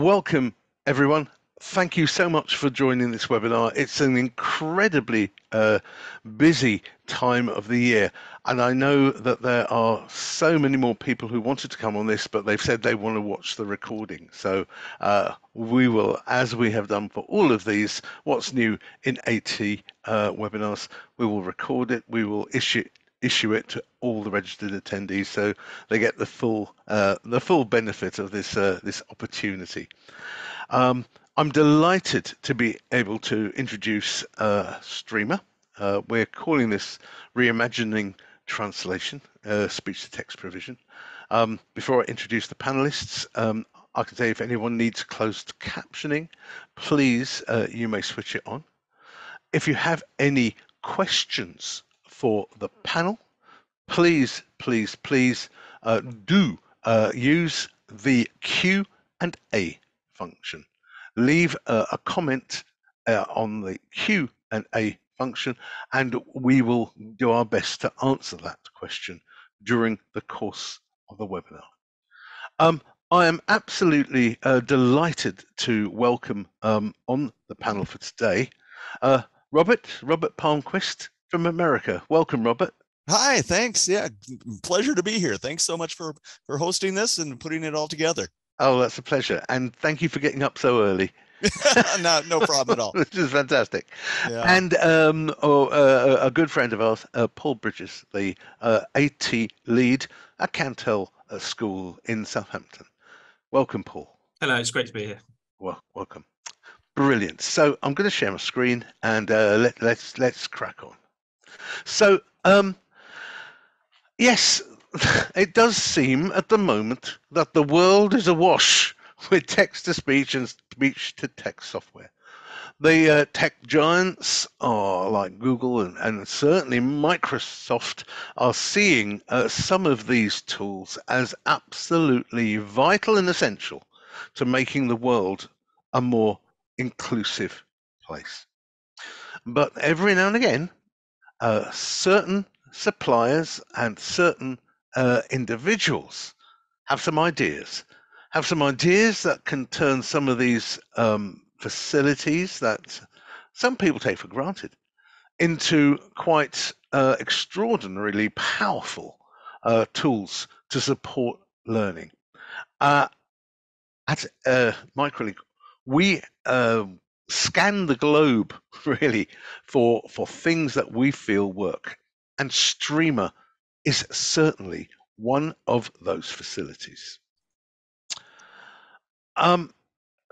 Welcome, everyone. Thank you so much for joining this webinar. It's an incredibly busy time of the year, and I know that there are so many more people who wanted to come on this, but they've said they want to watch the recording. So we will, as we have done for all of these, what's new in 80 webinars, we will record it, we will issue it to all the registered attendees, so they get the full benefit of this opportunity. I'm delighted to be able to introduce Streamer. We're calling this Reimagining translation, speech-to-text provision. Before I introduce the panelists, I can say if anyone needs closed captioning, please, you may switch it on. If you have any questions for the panel, please do use the Q&A function. Leave a comment on the Q&A function, and we will do our best to answer that question during the course of the webinar. I am absolutely delighted to welcome on the panel for today Robert Palmquist from America. Welcome, Robert. Hi, thanks. Yeah, pleasure to be here. Thanks so much for hosting this and putting it all together. Oh, that's a pleasure. And thank you for getting up so early. No problem at all. Which is fantastic. Yeah. And a good friend of ours, Paul Bridges, the AT lead at Cantel School in Southampton. Welcome, Paul. Hello, it's great to be here. Well, welcome. Brilliant. So I'm going to share my screen and let's crack on. So yes, it does seem at the moment that the world is awash with text-to-speech and speech-to-text software. The tech giants are like Google and certainly Microsoft are seeing some of these tools as absolutely vital and essential to making the world a more inclusive place. But every now and again, certain suppliers and certain individuals have some ideas that can turn some of these facilities that some people take for granted into quite extraordinarily powerful tools to support learning. At Microlink, we scan the globe really for things that we feel work, and Streamer is certainly one of those facilities.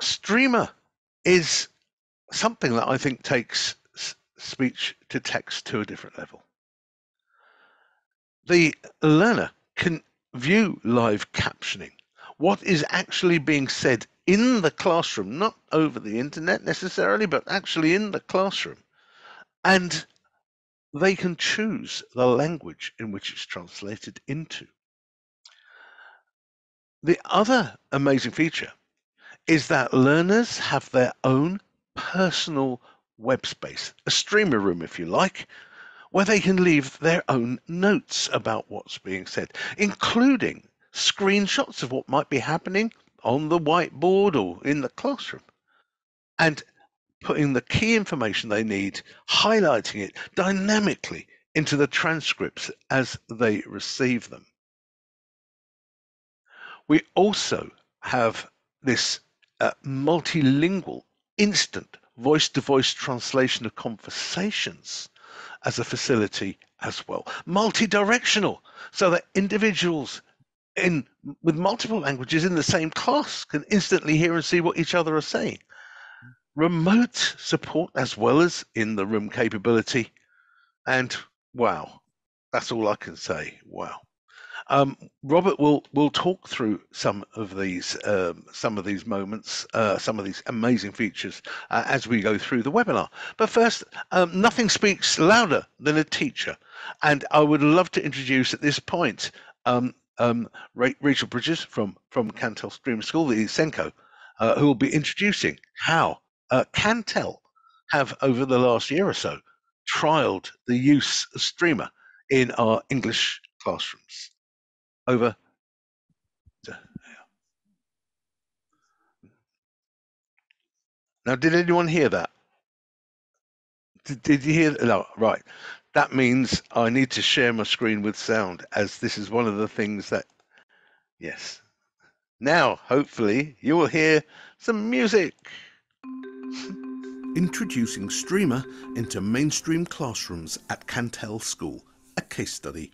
Streamer is something that I think takes speech to text to a different level. The learner can view live captioning, what is actually being said in the classroom, not over the internet necessarily, but actually in the classroom. And they can choose the language in which it's translated into. The other amazing feature is that learners have their own personal web space, a streamer room if you like, where they can leave their own notes about what's being said, including screenshots of what might be happening on the whiteboard or in the classroom, and putting the key information they need, highlighting it dynamically into the transcripts as they receive them. We also have this multilingual, instant voice-to-voice translation of conversations as a facility as well. Multi-directional, so that individuals with multiple languages in the same class can instantly hear and see what each other are saying. Remote support as well as in the room capability. And wow, that's all I can say. Wow. Robert will talk through some of these moments, some of these amazing features as we go through the webinar. But first, nothing speaks louder than a teacher, and I would love to introduce at this point Rachel Bridges from Cantel Streamer School, the Senko, who will be introducing how Cantel have over the last year or so trialed the use of Streamer in our English classrooms. Over to Now, did anyone hear that? Did you hear? No, right. That means I need to share my screen with sound, as this is one of the things that, yes. Now, hopefully, you will hear some music. Introducing Streamer into mainstream classrooms at Cantel School, a case study.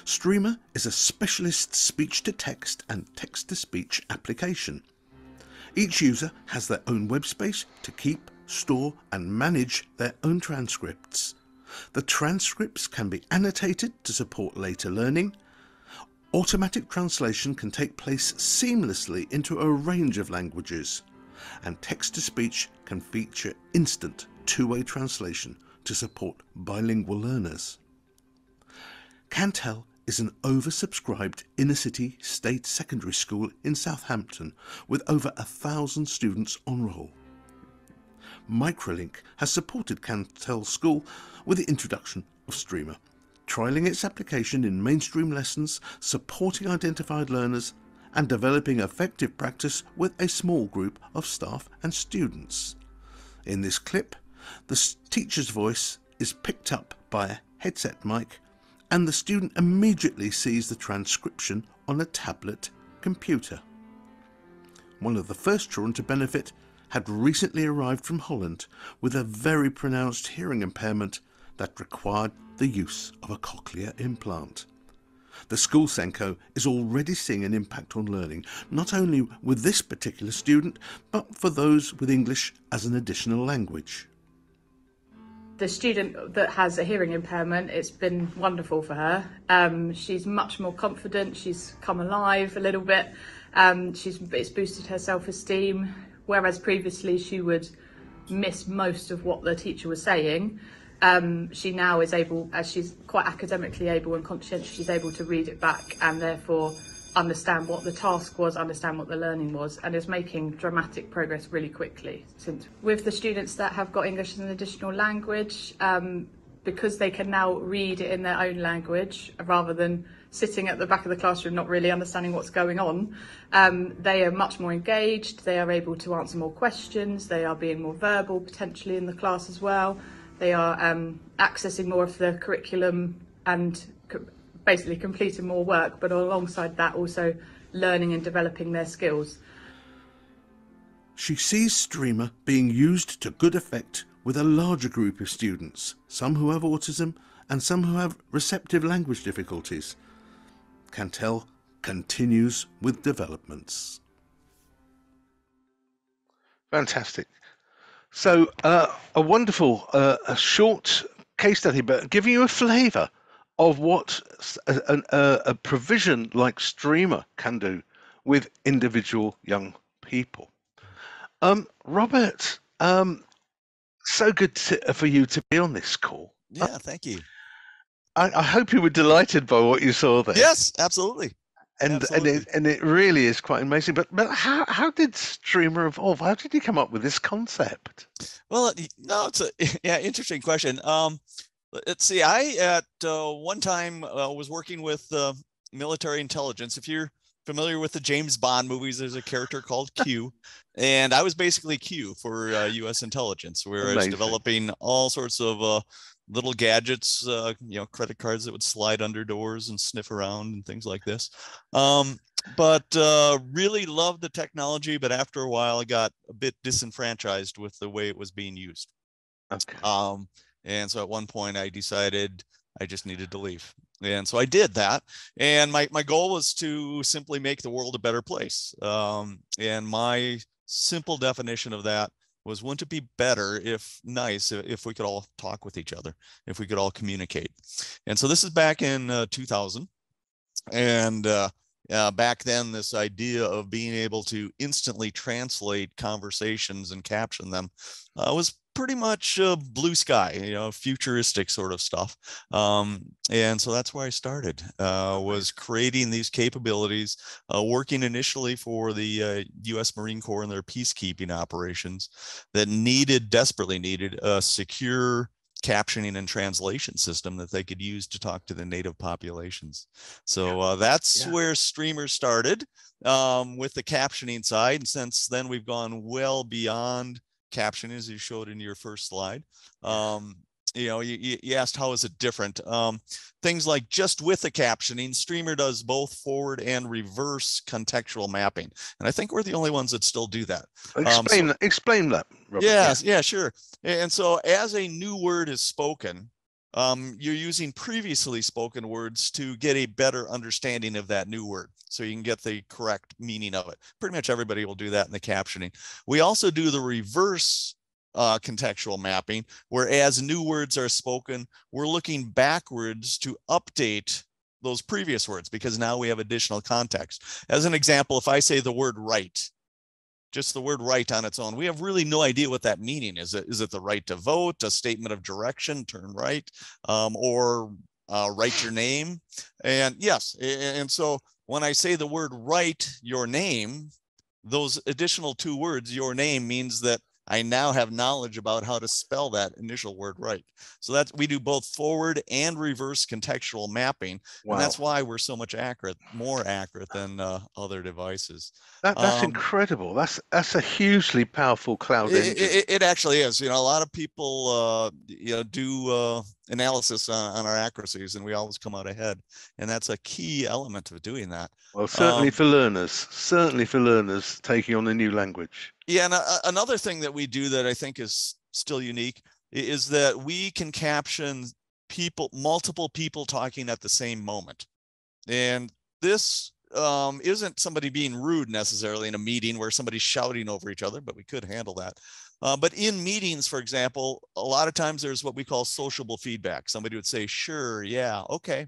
Streamer is a specialist speech-to-text and text-to-speech application. Each user has their own web space to keep, store and manage their own transcripts. The transcripts can be annotated to support later learning. Automatic translation can take place seamlessly into a range of languages. And text-to-speech can feature instant two-way translation to support bilingual learners. Cantel is an oversubscribed inner-city state secondary school in Southampton with over 1,000 students on roll. Microlink has supported Cantel School with the introduction of Streamer, trialling its application in mainstream lessons, supporting identified learners, and developing effective practice with a small group of staff and students. In this clip, the teacher's voice is picked up by a headset mic, and the student immediately sees the transcription on a tablet computer. One of the first children to benefit had recently arrived from Holland with a very pronounced hearing impairment that required the use of a cochlear implant. The school Senko is already seeing an impact on learning, not only with this particular student, but for those with English as an additional language. The student that has a hearing impairment, it's been wonderful for her. She's much more confident, she's come alive a little bit, it's boosted her self-esteem, whereas previously she would miss most of what the teacher was saying. She now is able, as she's quite academically able and conscientious, she's able to read it back and therefore understand what the task was, understand what the learning was, and is making dramatic progress really quickly. With the students that have got English as an additional language, because they can now read it in their own language rather than sitting at the back of the classroom not really understanding what's going on, they are much more engaged, they are able to answer more questions, they are being more verbal potentially in the class as well. They are accessing more of the curriculum and basically completing more work, but alongside that also learning and developing their skills. She sees Streamer being used to good effect with a larger group of students, some who have autism and some who have receptive language difficulties. Cantel continues with developments. Fantastic. So a wonderful, a short case study, but giving you a flavour of what a provision like Streamer can do with individual young people. Robert, so good for you to be on this call. Yeah, thank you. I hope you were delighted by what you saw there. Yes, absolutely. And it really is quite amazing. But how did Streamer evolve? How did you come up with this concept? Well, no, it's a interesting question. Let's see. I at one time was working with military intelligence. If you're familiar with the James Bond movies, there's a character called Q, and I was basically Q for U.S. intelligence, where I was developing all sorts of little gadgets, credit cards that would slide under doors and sniff around and things like this. But really loved the technology, but after a while I got a bit disenfranchised with the way it was being used. Okay. And so at one point I decided I just needed to leave. And so I did that. And my goal was to simply make the world a better place. And my simple definition of that was, wouldn't it be better if we could all talk with each other, if we could all communicate? And so this is back in 2000. And back then, this idea of being able to instantly translate conversations and caption them was pretty much blue sky, futuristic sort of stuff. And so that's where I started, was creating these capabilities, working initially for the U.S. Marine Corps and their peacekeeping operations that desperately needed a secure captioning and translation system that they could use to talk to the native populations. So that's where Streamer started with the captioning side. And since then, we've gone well beyond caption, as you showed in your first slide. You know, you asked how is it different. Things like just with the captioning, Streamer does both forward and reverse contextual mapping. And I think we're the only ones that still do that. Explain that, Robert. Yeah, sure. And so as a new word is spoken, you're using previously spoken words to get a better understanding of that new word, so you can get the correct meaning of it. Pretty much everybody will do that in the captioning. We also do the reverse contextual mapping, where as new words are spoken, we're looking backwards to update those previous words, because now we have additional context. As an example, if I say the word right, just the word right on its own, we have really no idea what that meaning is. Is it the right to vote, a statement of direction, turn right, or write your name? And yes, and so when I say the word write your name, those additional two words, your name, means that I now have knowledge about how to spell that initial word right. So that's, we do both forward and reverse contextual mapping. Wow. And that's why we're so much more accurate than other devices. That's incredible. That's a hugely powerful cloud engine. It actually is. You know, a lot of people, you know, do analysis on our accuracies, and we always come out ahead. And that's a key element of doing that. Well, certainly for learners taking on a new language. Yeah, and another thing that we do that I think is still unique is that we can caption multiple people talking at the same moment. And this isn't somebody being rude necessarily in a meeting where somebody's shouting over each other, but we could handle that. But in meetings, for example, a lot of times there's what we call sociable feedback. Somebody would say, sure, yeah, okay,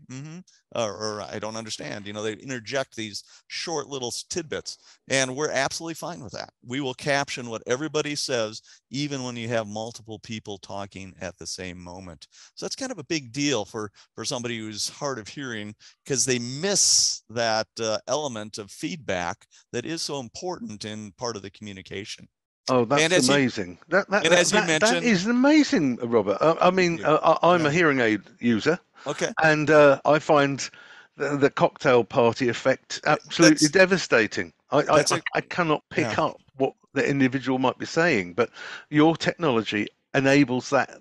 or I don't understand. You know, they interject these short little tidbits, and we're absolutely fine with that. We will caption what everybody says, even when you have multiple people talking at the same moment. So that's kind of a big deal for somebody who's hard of hearing, because they miss that element of feedback that is so important in part of the communication. Oh, that's amazing. That is amazing, Robert. I mean, I'm a hearing aid user. Okay. And I find the cocktail party effect absolutely devastating. I cannot pick up what the individual might be saying, but your technology enables that.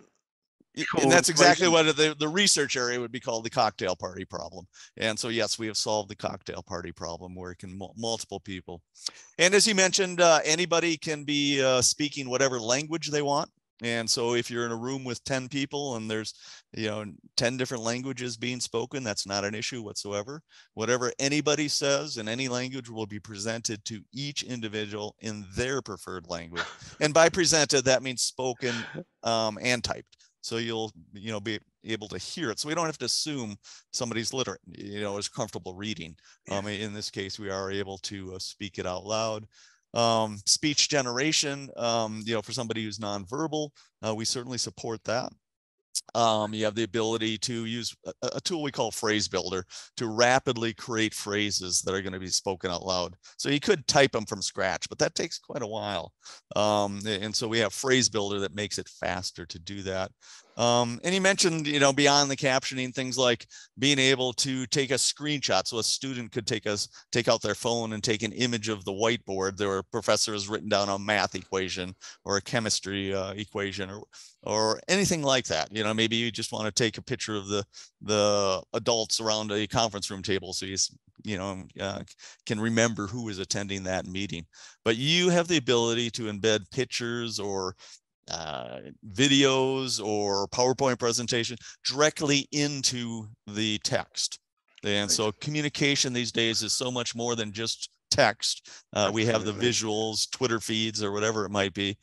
And that's exactly what the research area would be called, the cocktail party problem. And so, yes, we have solved the cocktail party problem, where it can multiple people. And as you mentioned, anybody can be speaking whatever language they want. And so if you're in a room with 10 people and there's, you know, 10 different languages being spoken, that's not an issue whatsoever. Whatever anybody says in any language will be presented to each individual in their preferred language. And by presented, that means spoken and typed. So you'll, you know, be able to hear it. So we don't have to assume somebody's literate, you know, is comfortable reading. In this case, we are able to speak it out loud. Speech generation, you know, for somebody who's nonverbal, we certainly support that. You have the ability to use a tool we call Phrase Builder to rapidly create phrases that are going to be spoken out loud. So you could type them from scratch, but that takes quite a while. And so we have Phrase Builder that makes it faster to do that. And you mentioned, you know, beyond the captioning, things like being able to take a screenshot. So a student could take out their phone and take an image of the whiteboard. Their professor has written down a math equation or a chemistry equation or anything like that. You know, maybe you just want to take a picture of the adults around a conference room table, so you know, can remember who is attending that meeting. But you have the ability to embed pictures or videos or PowerPoint presentation directly into the text. And so communication these days is so much more than just text. We have the visuals, Twitter feeds, or whatever it might be,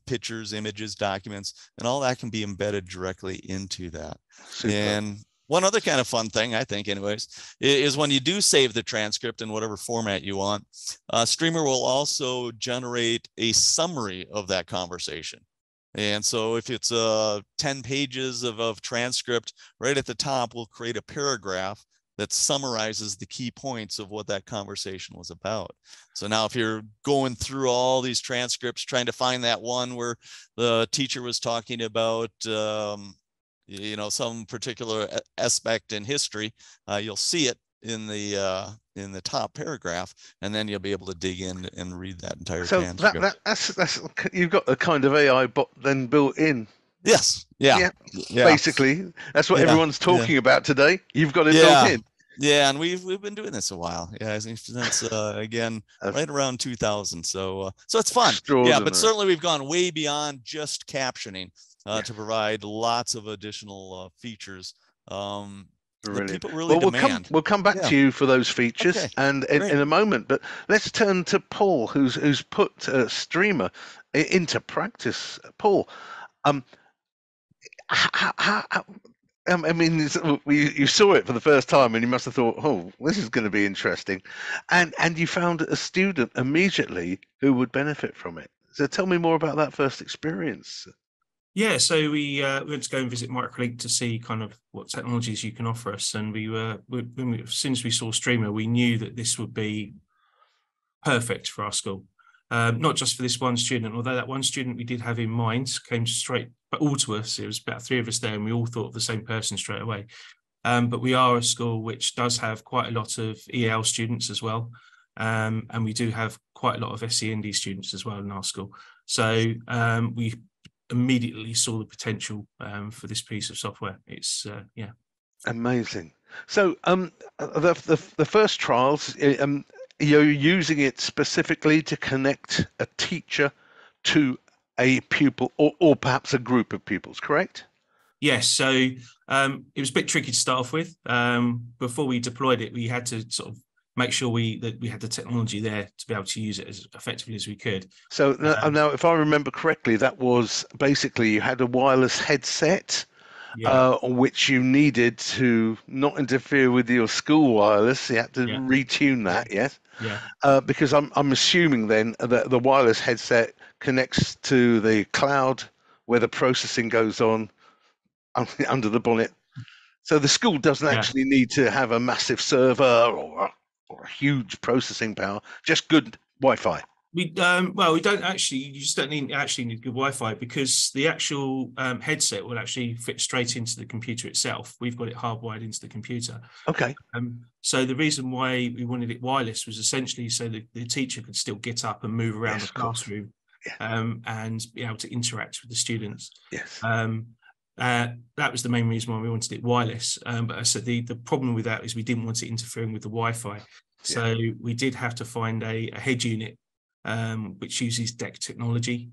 pictures, images, documents, and all that can be embedded directly into that. Super. And one other kind of fun thing, I think anyways, is when you do save the transcript in whatever format you want, Streamer will also generate a summary of that conversation. And so if it's 10 pages of transcript, right at the top, we'll create a paragraph that summarizes the key points of what that conversation was about. So now if you're going through all these transcripts, trying to find that one where the teacher was talking about you know, some particular aspect in history, you'll see it in the top paragraph, and then you'll be able to dig in and read that entire So transcript. that's you've got a kind of AI bot then built in. Yes. Yeah. Basically, that's what everyone's talking about today. You've got it built in. Yeah, and we've been doing this a while. Yeah, I think since again right around 2000. So it's fun. Yeah, but certainly we've gone way beyond just captioning to provide lots of additional features. That people really demand. We'll come back to you for those features and in a moment. But let's turn to Paul, who's put Streamer into practice. Paul, I mean, you saw it for the first time, and you must have thought, "Oh, this is going to be interesting," and you found a student immediately who would benefit from it. So tell me more about that first experience. Yeah, so we went to go and visit Microlink to see kind of what technologies you can offer us, and as soon as we saw Streamer, we knew that this would be perfect for our school. Not just for this one student, although that one student we did have in mind came straight, but all to us. It was about 3 of us there, and we all thought of the same person straight away. But we are a school which does have quite a lot of EL students as well, and we do have quite a lot of SEND students as well in our school. So we immediately saw the potential for this piece of software. It's amazing. So the first trials. You're using it specifically to connect a teacher to a pupil or perhaps a group of pupils, correct? Yes. So it was a bit tricky to start off with. Before we deployed it, we had to sort of make sure that we had the technology there to be able to use it as effectively as we could. So now, if I remember correctly, that was basically you had a wireless headset. Which you needed to not interfere with your school wireless. You had to retune that, yes? Yeah. Because I'm assuming then that the wireless headset connects to the cloud where the processing goes on under the bonnet. So the school doesn't actually need to have a massive server or a huge processing power, just good Wi-Fi. We don't actually. You just don't need good Wi-Fi because the actual headset will actually fit straight into the computer itself. We've got it hardwired into the computer. Okay. So the reason why we wanted it wireless was essentially so that the teacher could still get up and move around the classroom, and be able to interact with the students. Yes. That was the main reason why we wanted it wireless. But I said the problem with that is we didn't want it interfering with the Wi-Fi. So we did have to find a head unit. Which uses DEC technology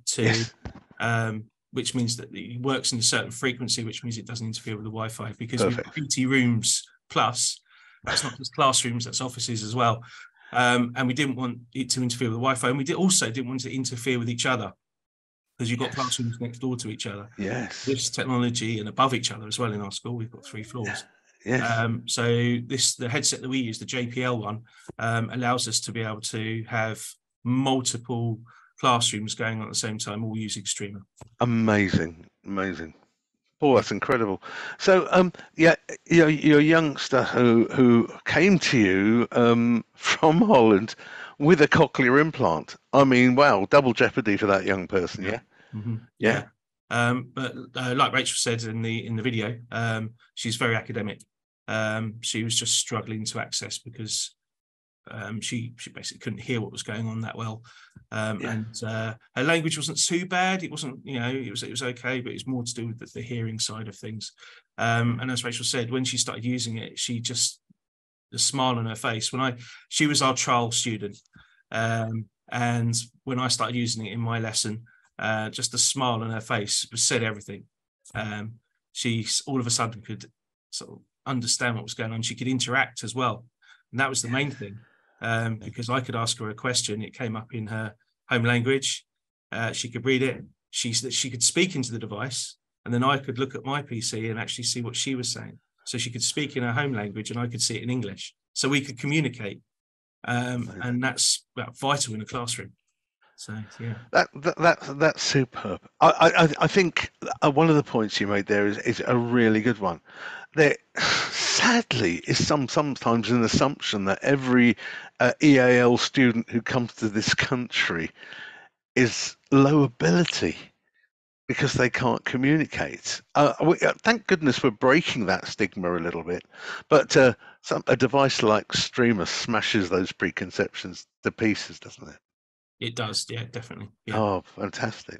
which means that it works in a certain frequency, which means it doesn't interfere with the Wi-Fi. Because with PT Rooms Plus, that's not just classrooms, that's offices as well. And we didn't want it to interfere with the Wi-Fi, and we also didn't want it to interfere with each other because you've got classrooms next door to each other. Yes. This technology and above each other as well in our school. We've got 3 floors. Yes. So the headset that we use, the JPL one, allows us to be able to have multiple classrooms going on at the same time, all using Streamer. Amazing. Oh, that's incredible. So, you're a youngster who came to you from Holland with a cochlear implant. I mean, wow, double jeopardy for that young person. Yeah. Mm-hmm. Yeah. But like Rachel said in the video, she's very academic. She was just struggling to access because she basically couldn't hear what was going on that well, and her language wasn't too bad. It wasn't, it was okay, but it's more to do with the hearing side of things. And as Rachel said, when she started using it, the smile on her face. She was our trial student, and when I started using it in my lesson, just the smile on her face said everything. She all of a sudden could sort of understand what was going on. She could interact as well, and that was the main thing. Because I could ask her a question, it came up in her home language. She could read it. She could speak into the device, and then I could look at my PC and actually see what she was saying. So she could speak in her home language, and I could see it in English. So we could communicate, and that's vital in a classroom. So that's superb. I think one of the points you made there is a really good one. There sadly is sometimes an assumption that every EAL student who comes to this country is low ability because they can't communicate. Thank goodness we're breaking that stigma a little bit. But a device like Streamer smashes those preconceptions to pieces, doesn't it? It does, yeah, definitely. Yeah. Oh, fantastic.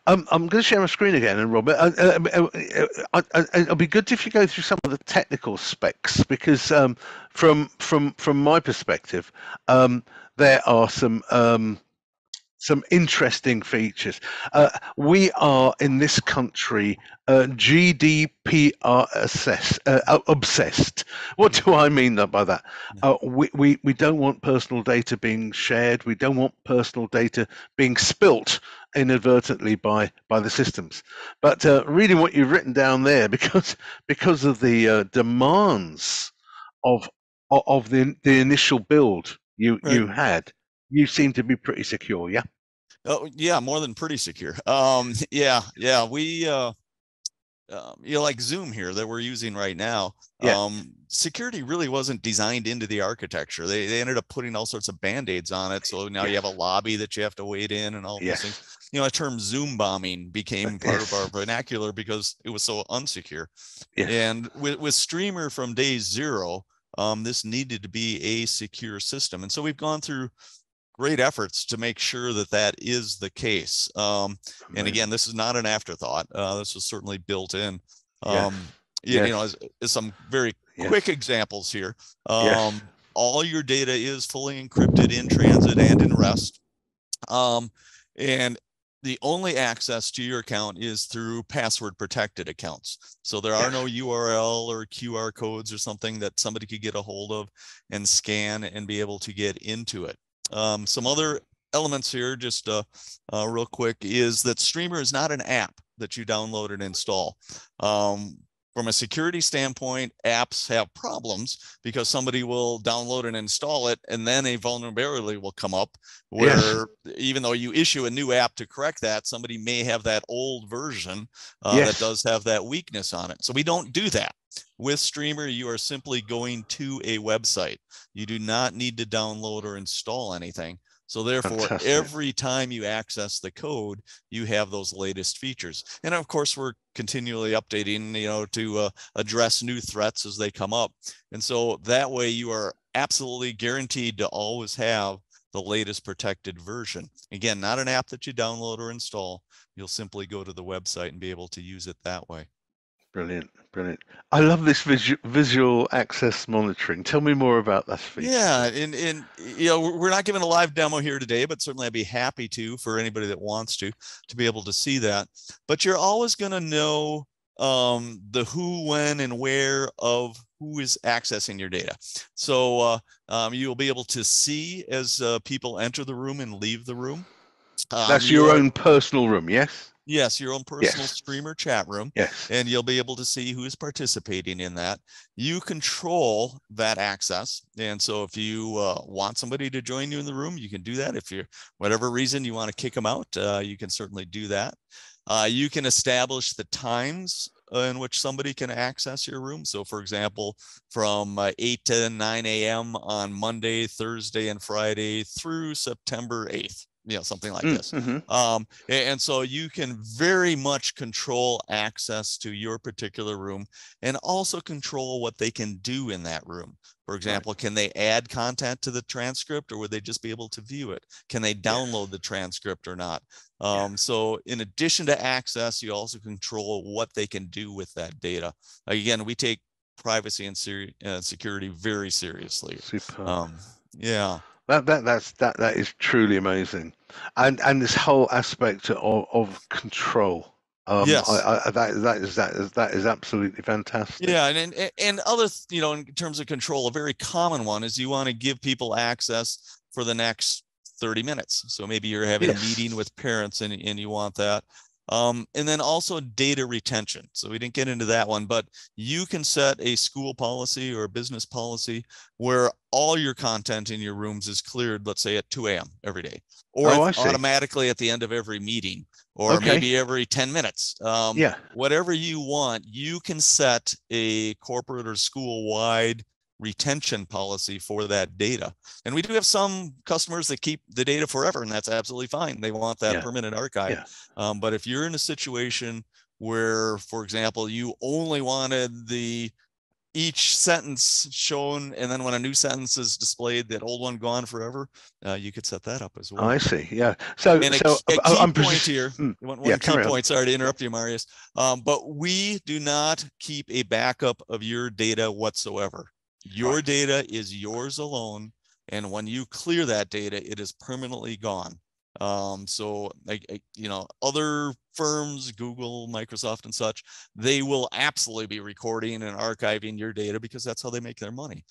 I'm going to share my screen again, and Robert, it'll be good if you go through some of the technical specs, because from my perspective, there are some interesting features. We are in this country GDPR obsessed. What do I mean by that? We don't want personal data being shared. We don't want personal data being spilt inadvertently by the systems. But reading what you've written down there, because of the demands of the initial build you had, you seem to be pretty secure, yeah? Oh, yeah, more than pretty secure. Yeah, we, like Zoom here that we're using right now, Yeah. Security really wasn't designed into the architecture. They ended up putting all sorts of band-aids on it. So now you have a lobby that you have to wait in and all these things. A term Zoom bombing became part of our vernacular because it was so unsecure. And with Streamer from day zero, this needed to be a secure system. And so we've gone through great efforts to make sure that that is the case. And again, this is not an afterthought. This was certainly built in. As some very quick examples here. All your data is fully encrypted in transit and in rest. And the only access to your account is through password protected accounts. So there are no URL or QR codes or something that somebody could get a hold of and scan and be able to get into it. Some other elements here, just real quick, is that Streamer is not an app that you download and install. From a security standpoint, apps have problems because somebody will download and install it, and then a vulnerability will come up where even though you issue a new app to correct that, somebody may have that old version that does have that weakness on it. So we don't do that. With Streamer, you are simply going to a website. You do not need to download or install anything. So therefore, every time you access the code, you have those latest features. And of course, we're continually updating, to address new threats as they come up. And so that way you are absolutely guaranteed to always have the latest protected version. Again, not an app that you download or install. You'll simply go to the website and be able to use it that way. Brilliant. I love this visual access monitoring. Tell me more about that feature. Yeah, and we're not giving a live demo here today, but certainly I'd be happy to, for anybody that wants to be able to see that. But you're always going to know the who, when, and where of who is accessing your data. So you'll be able to see as people enter the room and leave the room. That's your own personal room, yes? Yes, your own personal Streamer chat room. Yes. And you'll be able to see who is participating in that. You control that access. And so if you want somebody to join you in the room, you can do that. If you're, whatever reason you want to kick them out, you can certainly do that. You can establish the times in which somebody can access your room. So for example, from 8 to 9 a.m. on Monday, Thursday, and Friday through September 8th. Something like this. And so you can very much control access to your particular room and also control what they can do in that room. For example, can they add content to the transcript, or would they just be able to view it? Can they download the transcript or not? So in addition to access, you also control what they can do with that data. Again, we take privacy and security very seriously. Super. That is truly amazing, and this whole aspect of control. That is absolutely fantastic. Yeah, and other, in terms of control, a very common one is you want to give people access for the next 30 minutes. So maybe you're having a meeting with parents and you want that. And then also data retention. So we didn't get into that one, but you can set a school policy or a business policy where all your content in your rooms is cleared, let's say at 2 a.m. every day, or automatically at the end of every meeting, or maybe every 10 minutes. Whatever you want, you can set a corporate or school-wide retention policy for that data. And we do have some customers that keep the data forever, and that's absolutely fine. They want that permanent archive. But if you're in a situation where, for example, you only wanted the each sentence shown, and then when a new sentence is displayed, that old one gone forever, you could set that up as well. I see. Yeah. So, And so a key I'm point here, one key point, sorry to interrupt you, Marius, but we do not keep a backup of your data whatsoever. Your data is yours alone. And when you clear that data, it is permanently gone. So, you know, other firms, Google, Microsoft and such, they will absolutely be recording and archiving your data because that's how they make their money.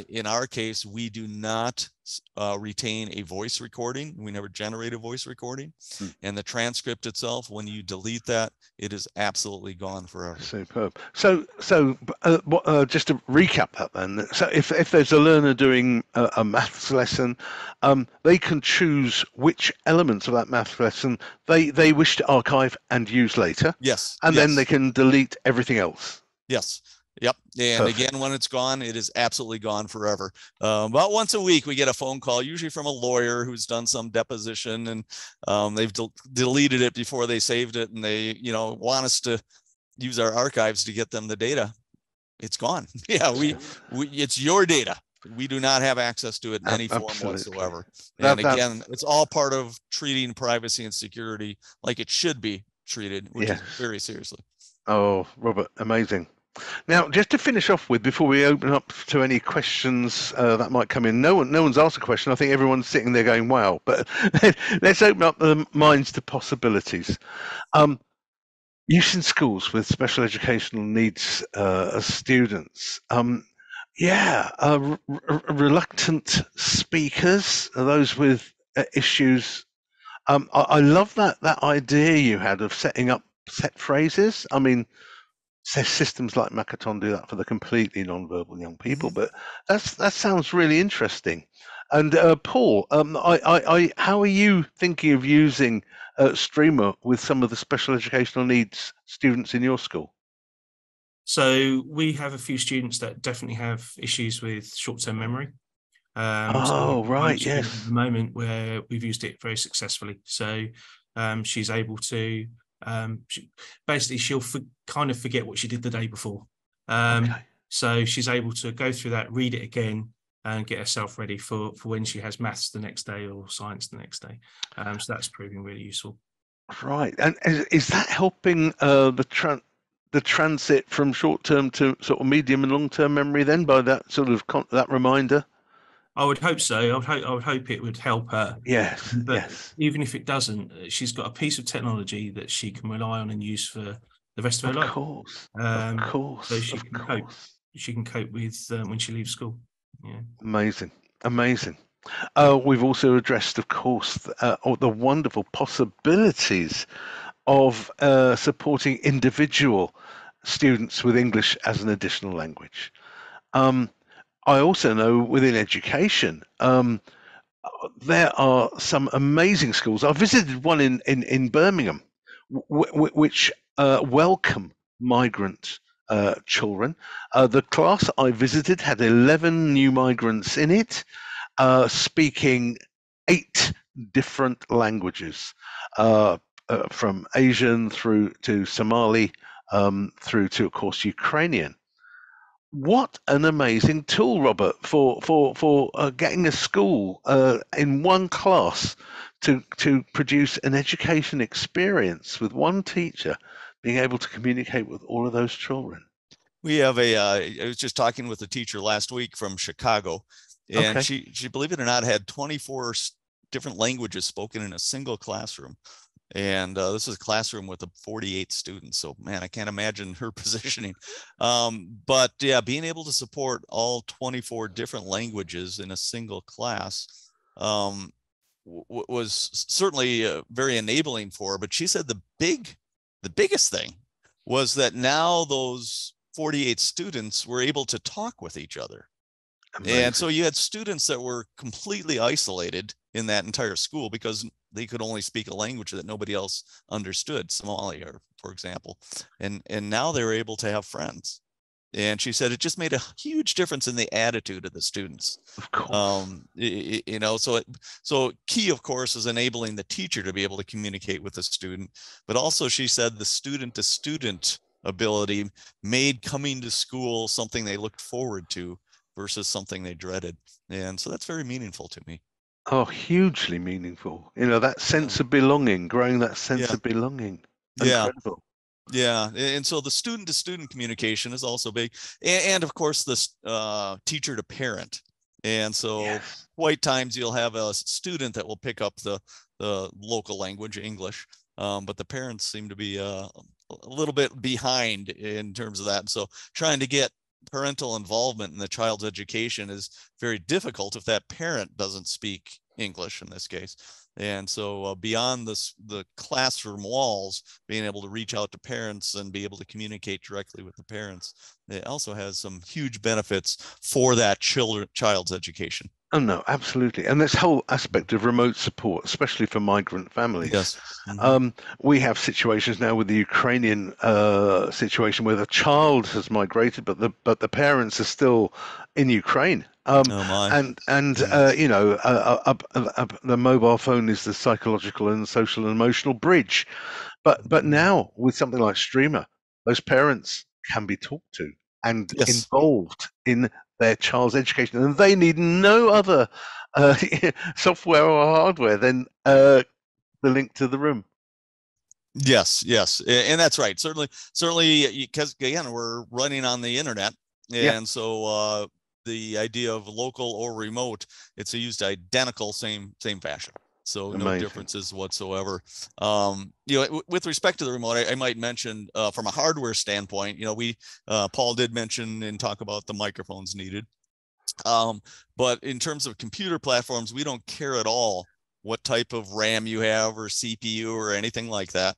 In our case, we do not retain a voice recording. We never generate a voice recording. And the transcript itself, when you delete that, it is absolutely gone forever. Superb. So just to recap that then, so if there's a learner doing a maths lesson, they can choose which elements of that maths lesson they wish to archive and use later. Yes. And then they can delete everything else. Yes. Yep. And again, when it's gone, it is absolutely gone forever. About once a week, we get a phone call, usually from a lawyer who's done some deposition, and they've deleted it before they saved it, and they, you know, want us to use our archives to get them the data. It's gone. Yeah, it's your data. We do not have access to it in any form whatsoever. And again, it's all part of treating privacy and security like it should be treated, which is very seriously. Oh, Robert, amazing. Now, just to finish off with, before we open up to any questions that might come in, no one's asked a question. I think everyone's sitting there going, wow. But let's open up the minds to possibilities. Use in schools with special educational needs students. Reluctant speakers, those with issues. I love that idea you had of setting up set phrases. I mean, systems like Makaton do that for the completely non-verbal young people, but that sounds really interesting. And Paul, how are you thinking of using Streamer with some of the special educational needs students in your school? So we have a few students that definitely have issues with short-term memory. Yes. At the moment where we've used it very successfully. So she's able to, she'll kind of forget what she did the day before. So she's able to go through that, read it again, and get herself ready for when she has maths the next day or science the next day. So that's proving really useful. Right. And is that helping the transit from short-term to sort of medium and long-term memory then, by that sort of that reminder? I would hope so. I would hope it would help her. Yes. But even if it doesn't, she's got a piece of technology that she can rely on and use for the rest of her life. Of course. So she can cope. She can cope with when she leaves school. Yeah. Amazing. We've also addressed, of course, the wonderful possibilities of supporting individual students with English as an additional language. I also know within education, there are some amazing schools. I visited one in Birmingham, which welcome migrant children. The class I visited had 11 new migrants in it, speaking 8 different languages, from Asian through to Somali, through to, of course, Ukrainian. What an amazing tool, Robert, for getting a school in one class to produce an education experience with one teacher being able to communicate with all of those children. We have I was just talking with a teacher last week from Chicago, and she, believe it or not, had 24 different languages spoken in a single classroom. And this is a classroom with 48 students. So, man, I can't imagine her positioning. But yeah, being able to support all 24 different languages in a single class was certainly very enabling for her. But she said the biggest thing was that now those 48 students were able to talk with each other. Amazing. And so you had students that were completely isolated in that entire school because they could only speak a language that nobody else understood, Somali, for example. And now they were able to have friends. And she said it just made a huge difference in the attitude of the students. Of course. You know, so key, of course, is enabling the teacher to be able to communicate with the student. But also, she said the student-to-student ability made coming to school something they looked forward to versus something they dreaded. And so that's very meaningful to me. Oh, hugely meaningful. You know, that sense of belonging, growing that sense of belonging. Incredible. Yeah, and so the student-to-student communication is also big, and of course this teacher to parent. And so quite times you'll have a student that will pick up the local language, English, but the parents seem to be a little bit behind in terms of that. So trying to get parental involvement in the child's education is very difficult if that parent doesn't speak English in this case. And so beyond the classroom walls, being able to reach out to parents and be able to communicate directly with the parents, it also has some huge benefits for that child's education. Oh, no, absolutely. And this whole aspect of remote support, especially for migrant families. Yes. Mm-hmm. We have situations now with the Ukrainian situation where the child has migrated, but the parents are still in Ukraine. Oh my. You know, the mobile phone is the psychological and social and emotional bridge. But now with something like Streamer, those parents can be talked to and involved in their child's education, and they need no other software or hardware than the link to the room. Yes, and that's right. Certainly, because again, we're running on the internet, and so the idea of local or remote, it's used identical, same fashion. So no differences whatsoever. You know, with respect to the remote, I might mention from a hardware standpoint, you know, Paul did mention and talk about the microphones needed. But in terms of computer platforms, we don't care at all what type of RAM you have or CPU or anything like that.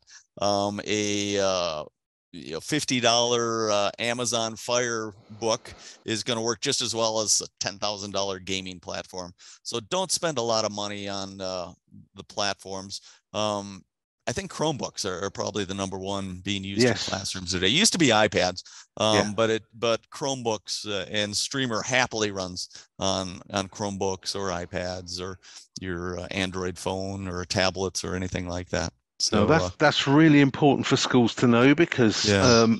$50 Amazon Fire book is going to work just as well as a $10,000 gaming platform. So don't spend a lot of money on the platforms. I think Chromebooks are probably the number one being used in classrooms today. It used to be iPads, but Chromebooks and Streamer happily runs on Chromebooks or iPads or your Android phone or tablets or anything like that. So that's really important for schools to know because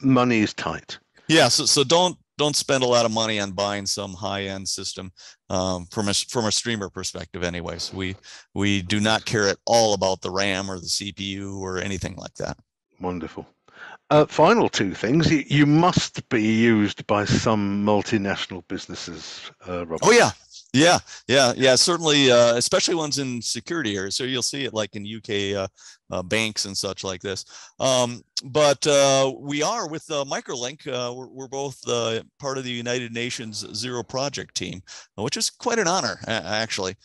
money is tight. Yeah, so don't spend a lot of money on buying some high-end system from a Streamer perspective. Anyways, we do not care at all about the RAM or the CPU or anything like that. Wonderful. Final two things. You must be used by some multinational businesses, Robert. Oh yeah, certainly, especially ones in security areas. So you'll see it like in UK banks and such like this. But we are with Microlink. We're both part of the United Nations Zero Project team, which is quite an honor, actually.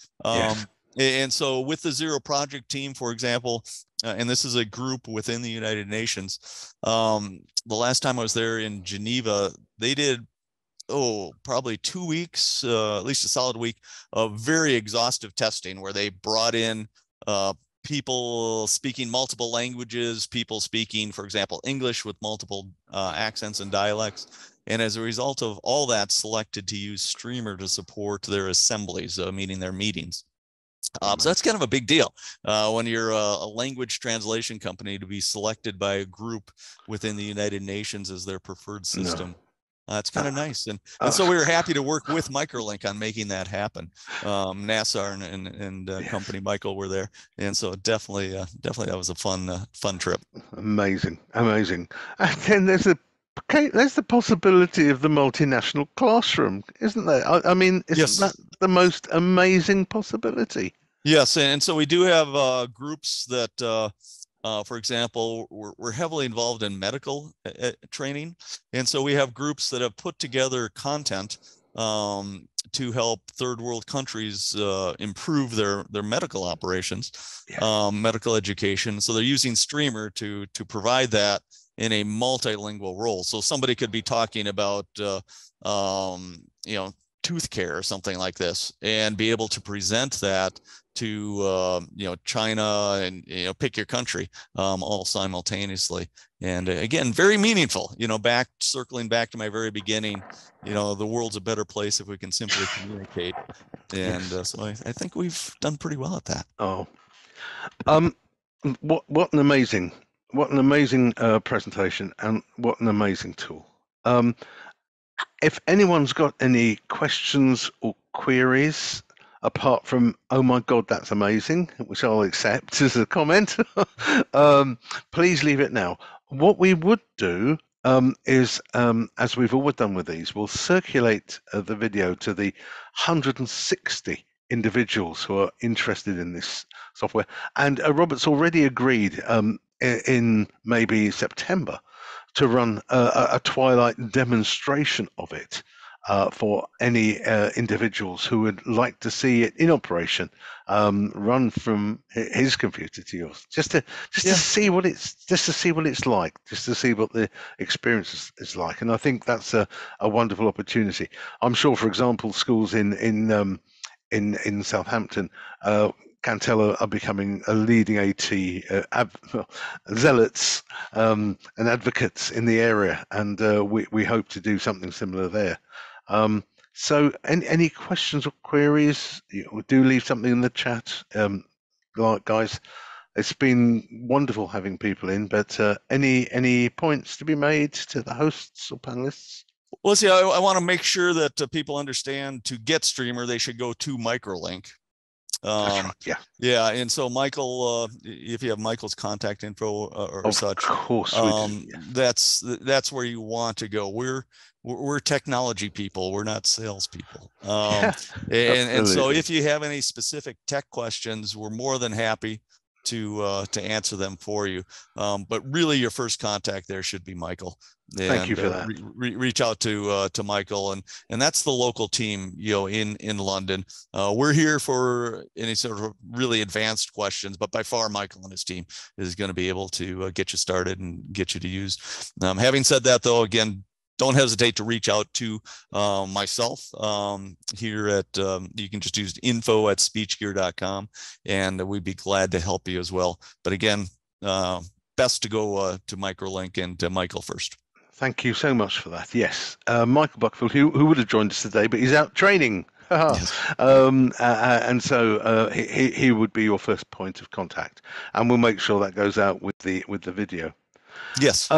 And so with the Zero Project team, for example, and this is a group within the United Nations, the last time I was there in Geneva, they did probably 2 weeks, at least a solid week of very exhaustive testing where they brought in people speaking multiple languages, people speaking, for example, English with multiple accents and dialects. And as a result of all that, selected to use Streamer to support their assemblies, meaning their meetings. So that's kind of a big deal when you're a language translation company to be selected by a group within the United Nations as their preferred system. That's kind of nice. And so we were happy to work with Microlink on making that happen. NASA and company Michael were there. And so definitely that was a fun trip. Amazing. And then there's the possibility of the multinational classroom, isn't there? I mean, isn't that the most amazing possibility? Yes. And so we do have groups that, for example, we're heavily involved in medical training. And so we have groups that have put together content to help third world countries improve their medical operations, medical education. So they're using Streamer to provide that in a multilingual role. So somebody could be talking about, tooth care or something like this and be able to present that to China and pick your country all simultaneously. And again, very meaningful. Circling back to my very beginning, the world's a better place if we can simply communicate. And so I think we've done pretty well at that. What an amazing what an amazing presentation, and what an amazing tool. If anyone's got any questions or queries, apart from, oh my God, that's amazing, which I'll accept as a comment, please leave it now. What we would do is, as we've always done with these, we'll circulate the video to the 160 individuals who are interested in this software. And Robert's already agreed in maybe September to run a twilight demonstration of it for any individuals who would like to see it in operation, run from his computer to yours, just to see what it's like, just to see what the experience is like. And I think that's a wonderful opportunity. I'm sure, for example, schools in Southampton can tell are becoming a leading AT zealots and advocates in the area, and we hope to do something similar there. So any questions or queries, do leave something in the chat. Guys, it's been wonderful having people in, but any points to be made to the hosts or panelists? Well, see, I want to make sure that people understand, to get Streamer, they should go to Microlink. That's right, yeah. And so Michael, if you have Michael's contact info or such, of course we do, yeah. that's where you want to go. We're technology people. We're not salespeople. And so if you have any specific tech questions, we're more than happy to answer them for you. But really, your first contact there should be Michael. And, thank you for that. Reach out to Michael, and that's the local team, in London. We're here for any sort of really advanced questions, but by far Michael and his team is going to be able to get you started and get you to use. Having said that, though, again, don't hesitate to reach out to myself here at, you can just use info@speechgear.com, and we'd be glad to help you as well. But again, best to go to Microlink and to Michael first. Thank you so much for that. Yes, Michael Buckfield, who would have joined us today, but he's out training. Yes. And so he would be your first point of contact, and we'll make sure that goes out with the video. Yes.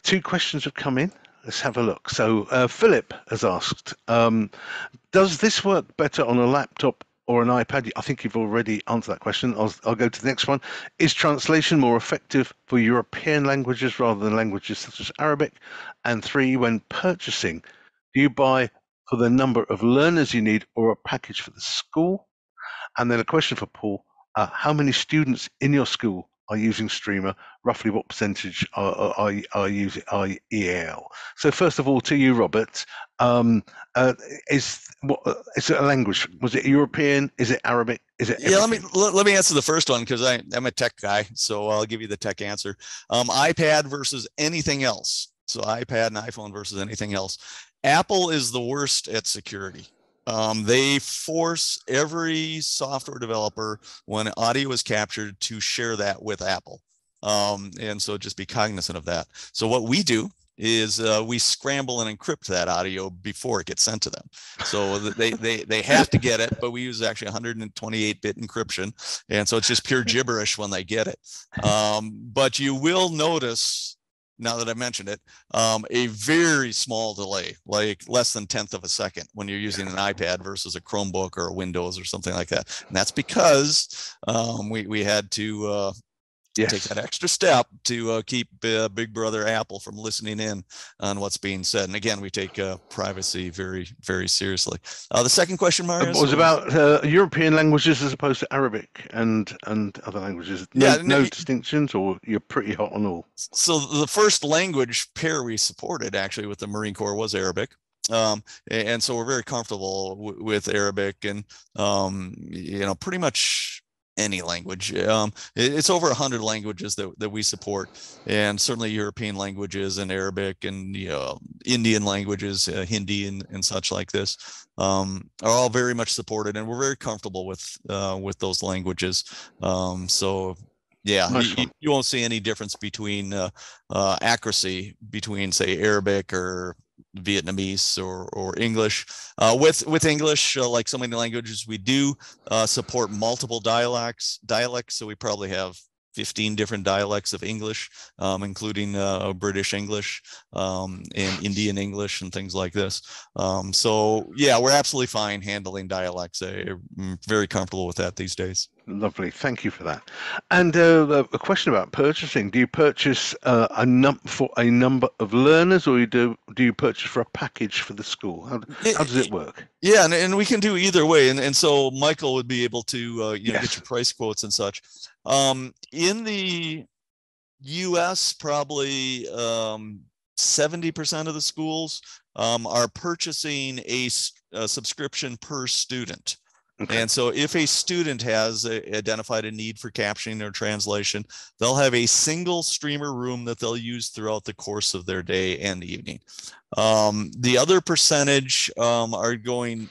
2 questions have come in. Let's have a look. So Philip has asked, does this work better on a laptop or an iPad? I think you've already answered that question. I'll go to the next one. Is translation more effective for European languages rather than languages such as Arabic? And 3, when purchasing, do you buy for the number of learners you need or a package for the school? And then a question for Paul, how many students in your school are using Streamer? Roughly what percentage are using EAL? So first of all, to you, Robert, is it a language? Was it European? Is it Arabic? Is it everything? Yeah, let me answer the first one, because I'm a tech guy, so I'll give you the tech answer. iPad versus anything else. So iPad and iPhone versus anything else. Apple is the worst at security. They force every software developer, when audio is captured, to share that with Apple. And so just be cognizant of that. So what we do is we scramble and encrypt that audio before it gets sent to them. So they have to get it, but we use actually 128-bit encryption. And so it's just pure gibberish when they get it. But you will notice, now that I mentioned it, a very small delay, like less than 1/10 of a second, when you're using an iPad versus a Chromebook or a Windows or something like that. And that's because we had to take that extra step to keep Big Brother Apple from listening in on what's being said. And again, we take privacy very, very seriously. The second question, Marius, was about European languages as opposed to Arabic and other languages. No distinctions, or you're pretty hot on all? So the first language pair we supported actually with the Marine Corps was Arabic. And so we're very comfortable with Arabic, and pretty much any language. It's over 100 languages that we support, and certainly European languages and Arabic and Indian languages, Hindi and such like this, are all very much supported, and we're very comfortable with those languages. So yeah, you won't see any difference between accuracy between, say, Arabic or Vietnamese or English. With English, like so many languages, we do support multiple dialects. So we probably have 15 different dialects of English, including British English and Indian English and things like this. So yeah, we're absolutely fine handling dialects. I'm very comfortable with that these days. Lovely, thank you for that. And a question about purchasing: do you purchase for a number of learners, or do you purchase for a package for the school? How does it work? Yeah, and we can do either way. And so Michael would be able to Yes. get your price quotes and such. In the US, probably 70% of the schools are purchasing a subscription per student. Okay. And so if a student has identified a need for captioning or translation, they'll have a single streamer room that they'll use throughout the course of their day and evening. The other percentage are going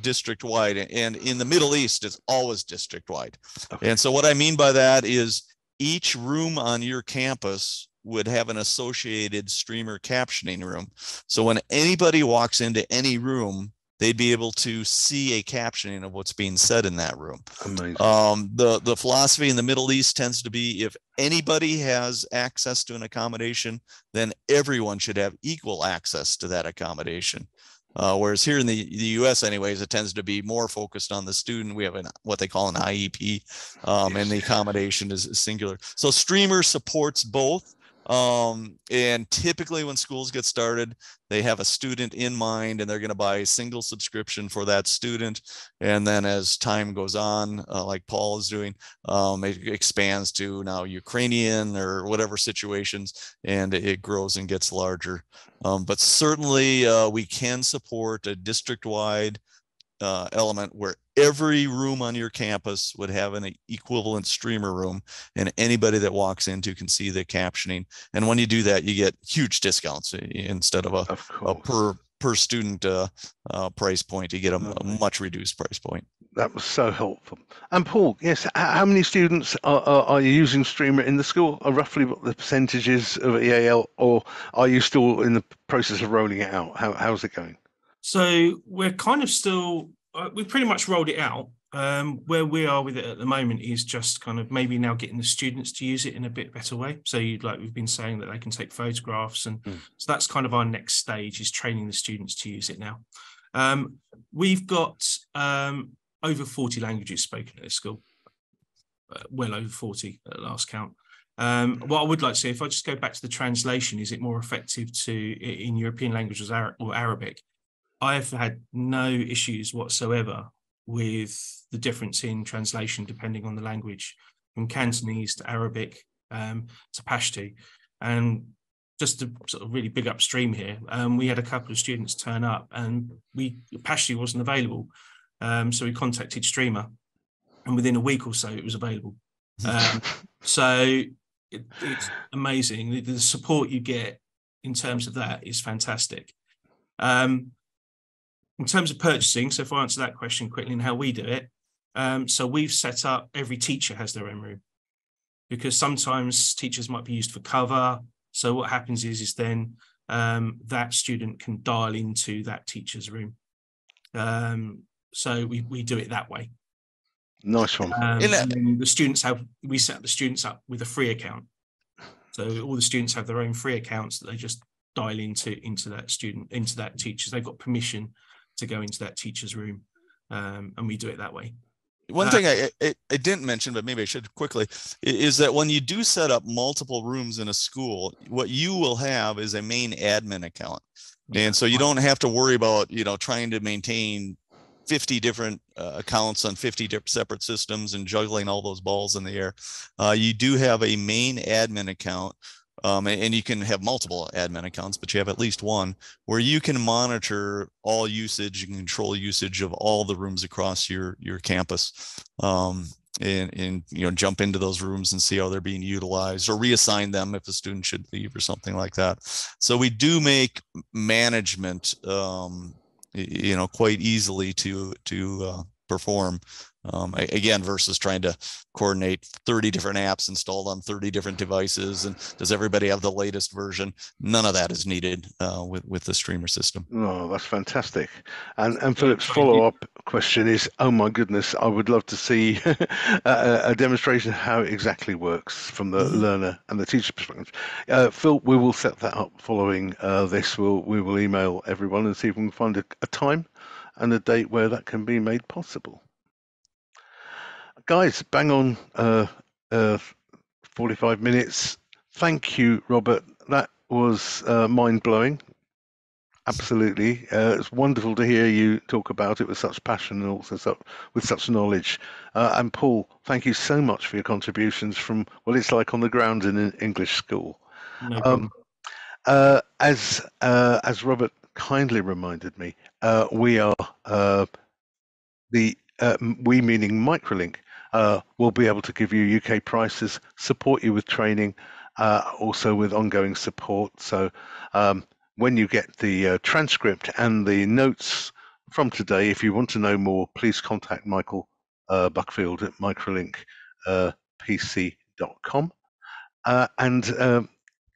district-wide, and in the Middle East, it's always district-wide. Okay. And so what I mean by that is each room on your campus would have an associated streamer captioning room. So when anybody walks into any room, they'd be able to see a captioning of what's being said in that room. Amazing. The philosophy in the Middle East tends to be, if anybody has access to an accommodation, then everyone should have equal access to that accommodation. Whereas here in the US anyways, it tends to be more focused on the student. We have what they call an IEP, and the accommodation is singular. So Streamer supports both. And typically when schools get started, they have a student in mind, and they're going to buy a single subscription for that student. And then as time goes on, like Paul is doing, it expands to now Ukrainian or whatever situations, and it grows and gets larger. But certainly we can support a district-wide element where every room on your campus would have an equivalent streamer room, and anybody that walks into can see the captioning. And when you do that, you get huge discounts instead of a per student price point. You get a much reduced price point. That was so helpful. And Paul, yes, how many students are you using Streamer in the school? Or roughly what the percentage is of EAL, or are you still in the process of rolling it out? How's it going? So we're kind of still, we pretty much rolled it out. Where we are with it at the moment is just kind of maybe now getting the students to use it in a bit better way. So like we've been saying, that they can take photographs, and so that's kind of our next stage, is training the students to use it now. We've got over 40 languages spoken at this school, well over 40 at last count. What I would like to say, if I just go back to the translation, is it more effective in European languages or Arabic? I've had no issues whatsoever with the difference in translation depending on the language, from Cantonese to Arabic to Pashto. And just to sort of really big up Stream here, we had a couple of students turn up, and Pashto wasn't available. So we contacted Streamer, and within a week or so it was available. So it's amazing. The support you get in terms of that is fantastic. In terms of purchasing, so if I answer that question quickly and how we do it, so we've set up, every teacher has their own room, because sometimes teachers might be used for cover. So what happens is then that student can dial into that teacher's room. So we do it that way. Nice one. And then we set the students up with a free account. So all the students have their own free accounts that they just dial into that teacher. They've got permission to go into that teacher's room, and we do it that way. One thing I didn't mention, but maybe I should quickly, is that when you do set up multiple rooms in a school, what you will have is a main admin account. And so you don't have to worry about, trying to maintain 50 different accounts on 50 separate systems and juggling all those balls in the air. You do have a main admin account. And you can have multiple admin accounts, but you have at least one where you can monitor all usage and control usage of all the rooms across your campus, and jump into those rooms and see how they're being utilized, or reassign them if a student should leave or something like that. So we do make management, quite easily to perform. Again, versus trying to coordinate 30 different apps installed on 30 different devices, and does everybody have the latest version? None of that is needed with the Streamer system. Oh, that's fantastic. And Philip's follow-up question is, oh my goodness, I would love to see a demonstration of how it exactly works from the learner and the teacher perspective. Phil, we will set that up following this. We will email everyone and see if we can find a time and a date where that can be made possible. Guys, bang on 45 minutes. Thank you, Robert. That was mind-blowing. Absolutely. It's wonderful to hear you talk about it with such passion and also with such knowledge. And Paul, thank you so much for your contributions from what it's like on the ground in an English school. No problem. As Robert kindly reminded me, we are we meaning Microlink will be able to give you UK prices, support you with training, also with ongoing support. So when you get the transcript and the notes from today, if you want to know more, please contact Michael Buckfield at microlinkpc.com. And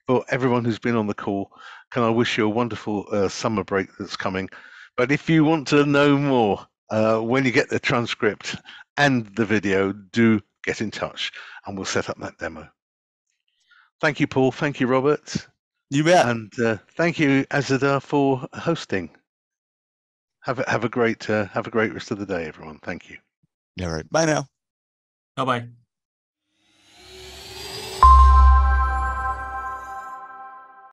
for everyone who's been on the call, can I wish you a wonderful summer break that's coming. But if you want to know more, when you get the transcript and the video, do get in touch and we'll set up that demo. Thank you, Paul. Thank you, Robert. You bet. And thank you, Azadar, for hosting. Have a great rest of the day, everyone. Thank you. All right. Bye now. Bye-bye.